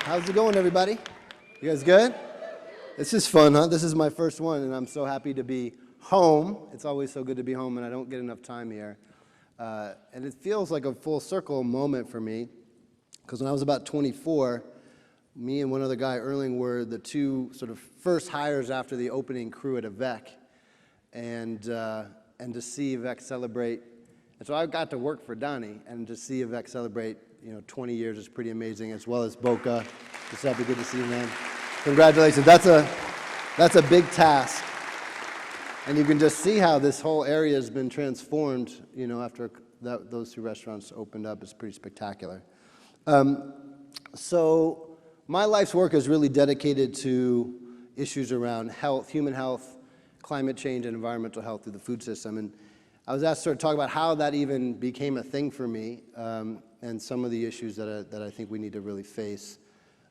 How's it going, everybody? You guys good? This is fun, huh? This is my first one, and I'm so happy to be home. It's always so good to be home, and I don't get enough time here. And it feels like a full circle moment for me, because when I was about 24, me and one other guy, Erling, were the two sort of first hires after the opening crew at Avec, and to see Avec celebrate. And so I got to work for Donnie, and to see Avec celebrate, 20 years is pretty amazing, as well as Boca. Just happy, good to see you, man. Congratulations. That's a big task. And you can just see how this whole area has been transformed, after those two restaurants opened up. It's pretty spectacular. So my life's work is really dedicated to issues around health, human health, climate change, and environmental health through the food system. And I was asked to sort of talk about how that even became a thing for me, and some of the issues that I think we need to really face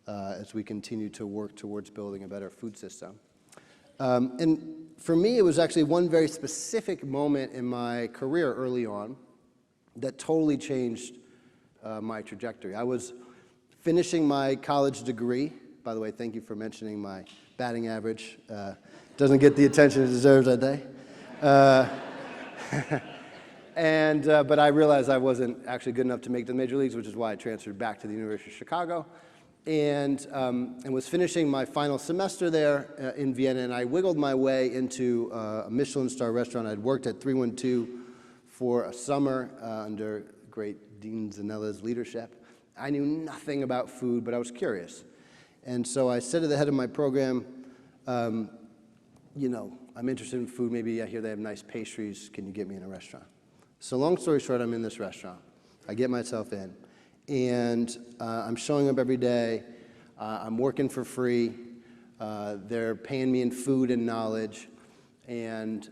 as we continue to work towards building a better food system. And for me, it was actually one very specific moment in my career early on that totally changed my trajectory. I was finishing my college degree. By the way, thank you for mentioning my batting average. Doesn't get the attention it deserves that day. But I realized I wasn't actually good enough to make the major leagues, which is why I transferred back to the University of Chicago, and was finishing my final semester there in Vienna, and I wiggled my way into a Michelin star restaurant. I'd worked at 312 for a summer under great Dean Zanella's leadership. I knew nothing about food, but I was curious. And so I said to the head of my program, I'm interested in food. Maybe I hear they have nice pastries. Can you get me in a restaurant? So long story short, I'm in this restaurant. I get myself in, and I'm showing up every day. I'm working for free. They're paying me in food and knowledge, and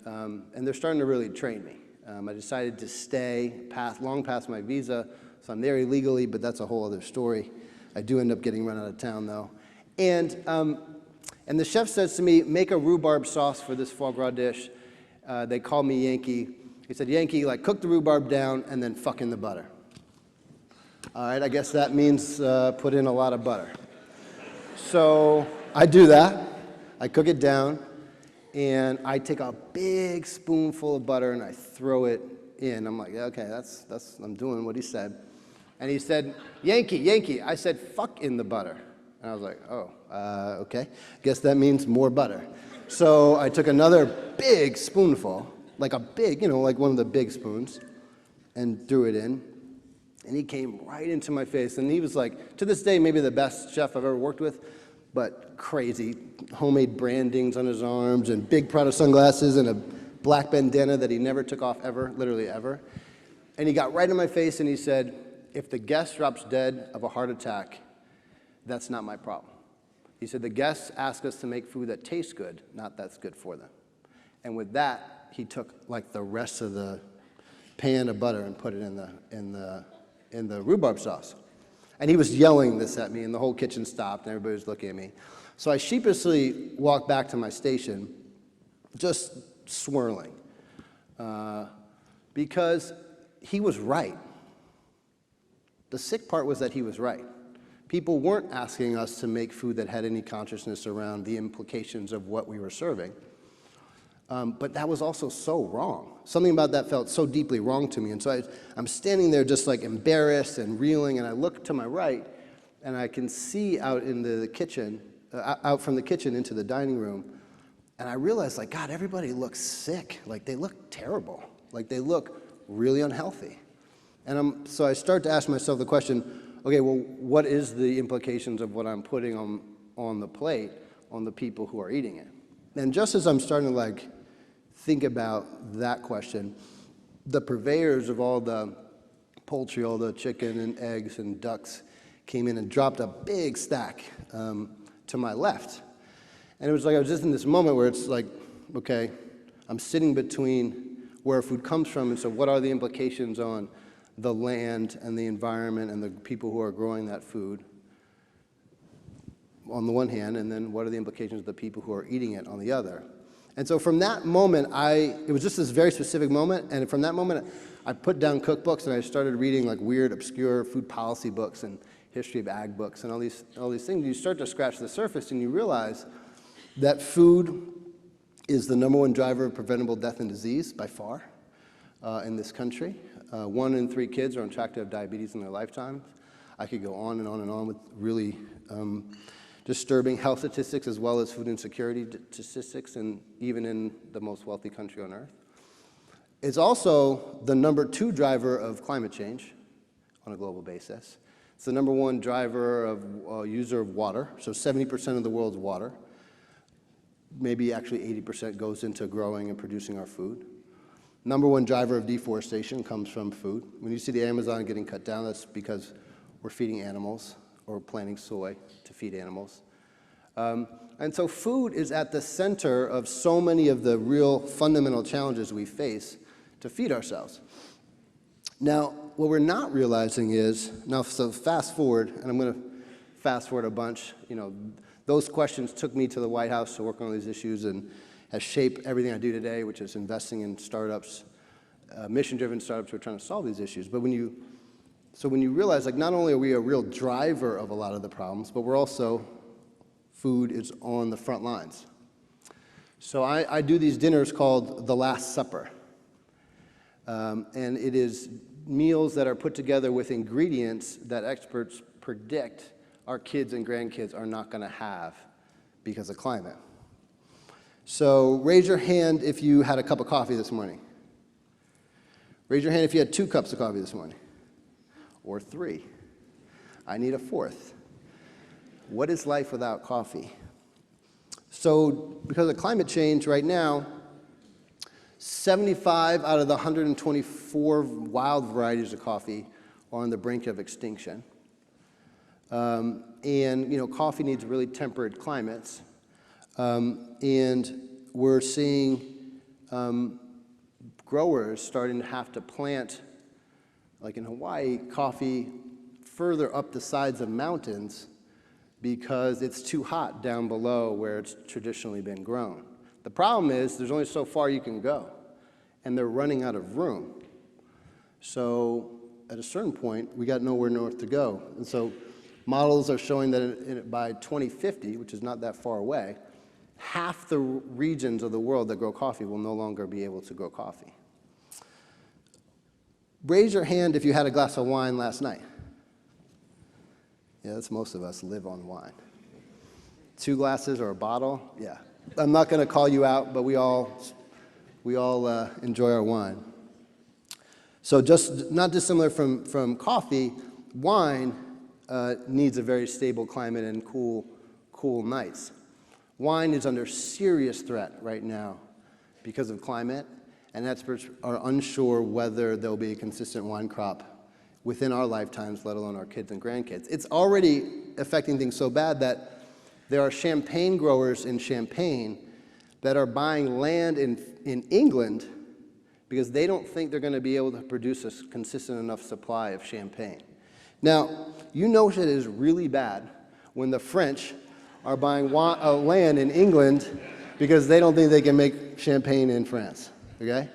they're starting to really train me. I decided to stay long past my visa, so I'm there illegally, but that's a whole other story. I do end up getting run out of town, though. And the chef says to me, make a rhubarb sauce for this foie gras dish. They call me Yankee. He said, Yankee, cook the rhubarb down and then fuck in the butter. All right, I guess that means put in a lot of butter. So I do that. I cook it down, and I take a big spoonful of butter and I throw it in. I'm like, okay, I'm doing what he said. And he said, Yankee. I said, fuck in the butter. And I was like, oh, okay. Guess that means more butter. So I took another big spoonful, like a big, like one of the big spoons, and threw it in. And he came right into my face. And he was like, to this day, maybe the best chef I've ever worked with, but crazy. Homemade brandings on his arms and big Prada sunglasses and a black bandana that he never took off ever, literally ever. And he got right in my face and he said, if the guest drops dead of a heart attack, that's not my problem. He said, the guests ask us to make food that tastes good, not that's good for them. And with that, he took the rest of the pan of butter and put it in the rhubarb sauce. And he was yelling this at me, and the whole kitchen stopped, and everybody was looking at me. So I sheepishly walked back to my station, just swirling, because he was right. The sick part was that he was right. People weren't asking us to make food that had any consciousness around the implications of what we were serving. But that was also so wrong. Something about that felt so deeply wrong to me. And so I'm standing there just embarrassed and reeling, and I look to my right, and I can see out into the kitchen, out from the kitchen into the dining room, and I realize, God, everybody looks sick. They look terrible. They look really unhealthy. And so I start to ask myself the question, okay, well, what is the implications of what I'm putting on the plate on the people who are eating it? And just as I'm starting to think about that question, the purveyors of all the poultry, all the chicken and eggs and ducks came in and dropped a big stack to my left. And it was I was just in this moment where it's okay, I'm sitting between where food comes from, and so what are the implications on the land and the environment and the people who are growing that food on the one hand, and then what are the implications of the people who are eating it on the other? And so from that moment, it was just this very specific moment, and from that moment, I put down cookbooks and I started reading weird, obscure food policy books and history of ag books and all these things, you start to scratch the surface and you realize that food is the #1 driver of preventable death and disease by far in this country. 1 in 3 kids are on track to have diabetes in their lifetime. I could go on and on and on with really disturbing health statistics as well as food insecurity statistics, and even in the most wealthy country on earth. It's also the #2 driver of climate change on a global basis. It's the #1 driver of user of water, so 70% of the world's water. Maybe actually 80% goes into growing and producing our food. #1 driver of deforestation comes from food. When you see the Amazon getting cut down, that's because we're feeding animals or planting soy to feed animals. And so food is at the center of so many of the real fundamental challenges we face to feed ourselves. Now, what we're not realizing is, so fast forward, and I'm going to fast forward a bunch, those questions took me to the White House to work on these issues and has shaped everything I do today, which is investing in startups, mission-driven startups who are trying to solve these issues. But when you realize, like, not only are we a real driver of a lot of the problems, but we're also, food is on the front lines. So I do these dinners called The Last Supper. And it is meals that are put together with ingredients that experts predict our kids and grandkids are not going to have because of climate. So raise your hand if you had a cup of coffee this morning. Raise your hand if you had 2 cups of coffee this morning. Or 3. I need a 4th. What is life without coffee? So because of climate change right now, 75 out of the 124 wild varieties of coffee are on the brink of extinction. And coffee needs really temperate climates. And we're seeing growers starting to have to plant, like in Hawaii, coffee further up the sides of mountains because it's too hot down below where it's traditionally been grown. The problem is there's only so far you can go, and they're running out of room. So at a certain point, we got nowhere north to go. And so models are showing that by 2050, which is not that far away, half the regions of the world that grow coffee will no longer be able to grow coffee. Raise your hand if you had a glass of wine last night. Yeah, that's most of us live on wine. 2 glasses or a bottle, yeah. I'm not going to call you out, but we all enjoy our wine. So just not dissimilar from coffee, wine needs a very stable climate and cool nights. Wine is under serious threat right now because of climate, and experts are unsure whether there'll be a consistent wine crop within our lifetimes, let alone our kids and grandkids. It's already affecting things so bad that there are champagne growers in Champagne that are buying land in England because they don't think they're going to be able to produce a consistent enough supply of champagne. Now, you know it is really bad when the French are buying land in England because they don't think they can make champagne in France, okay?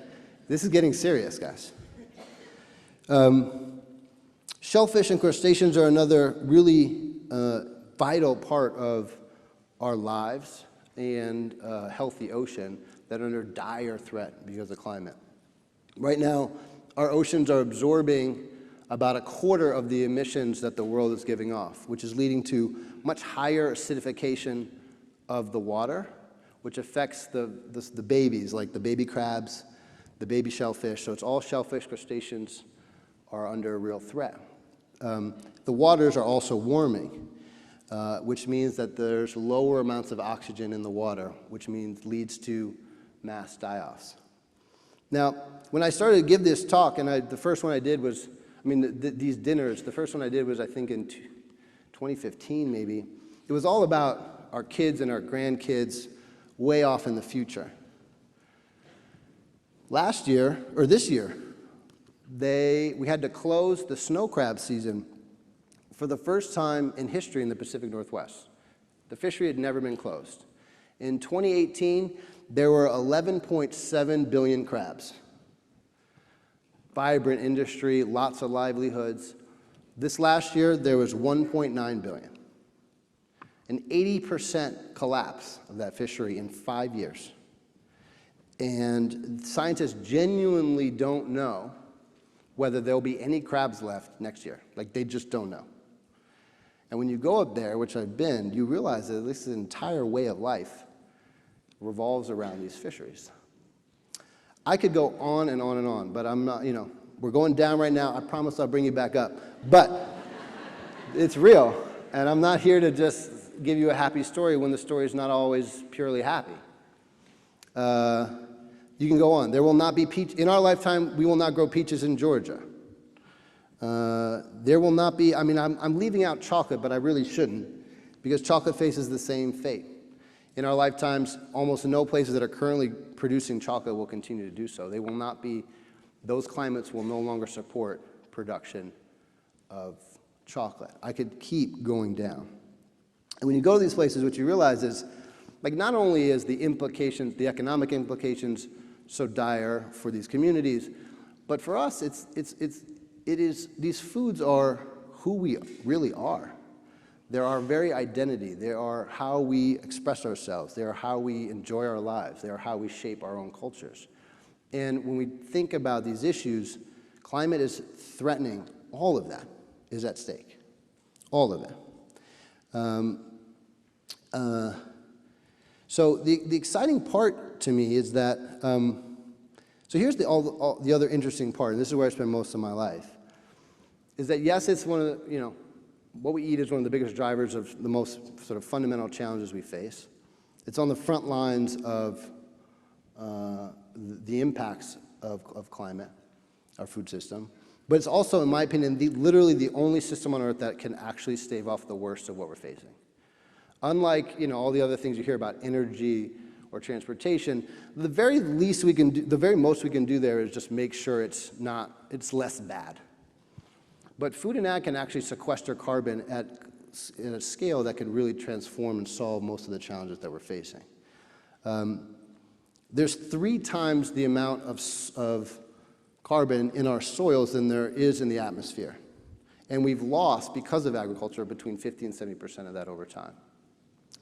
This is getting serious, guys. Shellfish and crustaceans are another really vital part of our lives and a healthy ocean that are under dire threat because of climate. Right now, our oceans are absorbing about 1/4 of the emissions that the world is giving off, which is leading to much higher acidification of the water, which affects the babies, like the baby crabs, the baby shellfish. So it's all shellfish, crustaceans are under a real threat. The waters are also warming, which means that there's lower amounts of oxygen in the water, which leads to mass die-offs. Now, when I started to give this talk, and the first one I did was, these dinners, the first one I did was, I think, in 2015 maybe. It was all about our kids and our grandkids way off in the future. This year, we had to close the snow crab season for the first time in history in the Pacific Northwest. The fishery had never been closed. In 2018, there were 11.7 billion crabs. Vibrant industry, lots of livelihoods. This last year, there was 1.9 billion. An 80% collapse of that fishery in 5 years. And scientists genuinely don't know whether there'll be any crabs left next year. Like, they just don't know. And when you go up there, which I've been, you realize that this entire way of life revolves around these fisheries. I could go on and on and on, but I'm not, we're going down right now. I promise I'll bring you back up. But it's real, and I'm not here to just give you a happy story when the story is not always purely happy. You can go on. There will not be peach. In our lifetime, we will not grow peaches in Georgia. There will not be, I'm leaving out chocolate, but I really shouldn't, because chocolate faces the same fate. In our lifetimes, almost no places that are currently producing chocolate will continue to do so. They will not be, those climates will no longer support production of chocolate. I could keep going down. And when you go to these places, what you realize is, like, not only is the implications, the economic implications so dire for these communities, but for us, these foods are who we really are. They're our very identity. They are how we express ourselves. They are how we enjoy our lives. They are how we shape our own cultures. And when we think about these issues, climate is threatening. All of that is at stake. All of it. So the exciting part to me is that, so here's the other interesting part, and this is where I spend most of my life, is that yes, it's one of the, what we eat is one of the biggest drivers of the most sort of fundamental challenges we face. It's on the front lines of the impacts of climate, our food system. But it's also, in my opinion, literally the only system on Earth that can actually stave off the worst of what we're facing. Unlike all the other things you hear about, energy or transportation, the very least we can do, the very most we can do there is just make sure it's less bad. But food and ag can actually sequester carbon at a scale that can really transform and solve most of the challenges that we're facing. There's 3 times the amount of carbon in our soils than there is in the atmosphere. And we've lost, because of agriculture, between 50 and 70% of that over time.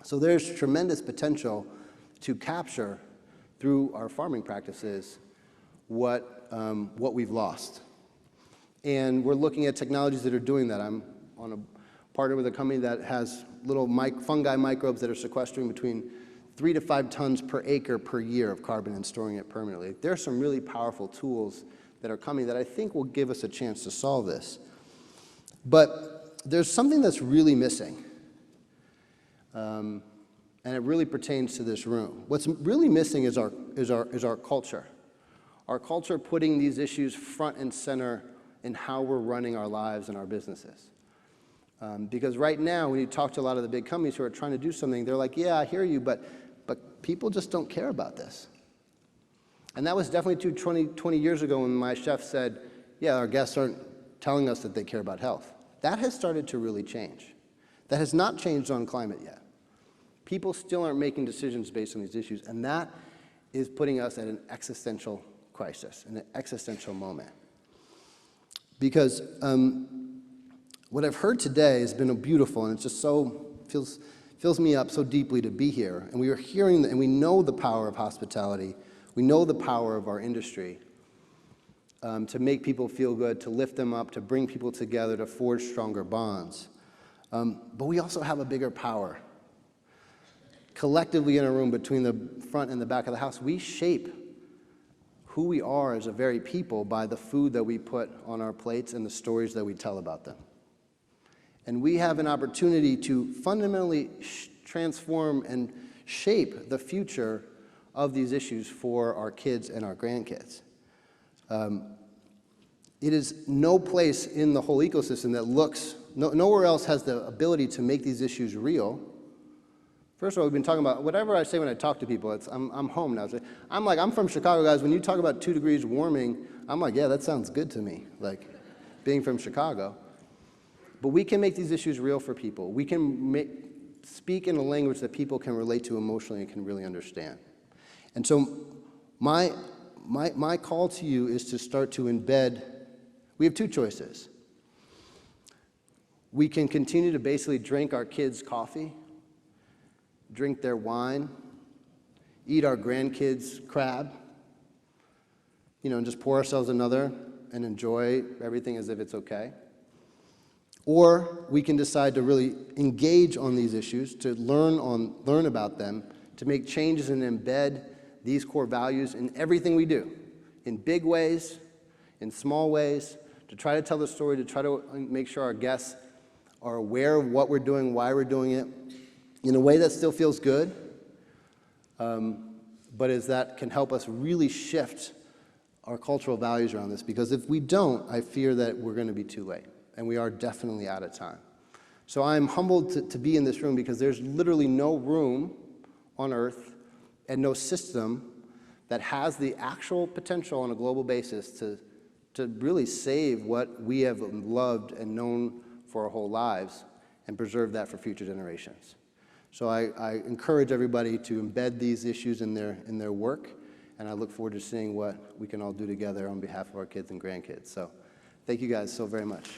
So there's tremendous potential to capture, through our farming practices, what we've lost. And we're looking at technologies that are doing that. I'm on a partner with a company that has little fungi microbes that are sequestering between 3 to 5 tons per acre per year of carbon and storing it permanently. There are some really powerful tools that are coming that I think will give us a chance to solve this. But there's something that's really missing, and it really pertains to this room. What's really missing is our culture. Our culture putting these issues front and center in how we're running our lives and our businesses. Because right now, when you talk to a lot of the big companies who are trying to do something, they're like, yeah, I hear you, but people just don't care about this. And that was definitely true 20 years ago when my chef said, yeah, our guests aren't telling us that they care about health. That has started to really change. That has not changed on climate yet. People still aren't making decisions based on these issues, and that is putting us at an existential crisis, an existential moment. Because what I've heard today has been beautiful, and it's just so, fills me up so deeply to be here. And we are hearing, and we know the power of hospitality. We know the power of our industry to make people feel good, to lift them up, to bring people together, to forge stronger bonds. But we also have a bigger power. Collectively in a room between the front and the back of the house, we shape who we are as a very people by the food that we put on our plates and the stories that we tell about them. And we have an opportunity to fundamentally transform and shape the future of these issues for our kids and our grandkids. It is no place in the whole ecosystem that looks, nowhere else has the ability to make these issues real. First of all, we've been talking about, whatever I say when I talk to people, I'm home now. I'm from Chicago, guys. When you talk about 2 degrees warming, I'm like, yeah, that sounds good to me, like being from Chicago. But we can make these issues real for people. We can speak in a language that people can relate to emotionally and can really understand. And so my call to you is to start to embed, we have 2 choices. We can continue to basically drink our kids' coffee, drink their wine, eat our grandkids' crab, and just pour ourselves another and enjoy everything as if it's okay. Or we can decide to really engage on these issues, to learn about them, to make changes and embed these core values in everything we do, in big ways, in small ways, to try to tell the story, to try to make sure our guests are aware of what we're doing, why we're doing it, in a way that still feels good, but that can help us really shift our cultural values around this. Because if we don't, I fear that we're going to be too late, and we are definitely out of time. So I'm humbled to be in this room, because there's literally no room on Earth and no system that has the actual potential on a global basis to really save what we have loved and known for our whole lives and preserve that for future generations. So I encourage everybody to embed these issues in their work, and I look forward to seeing what we can all do together on behalf of our kids and grandkids. So thank you guys so very much.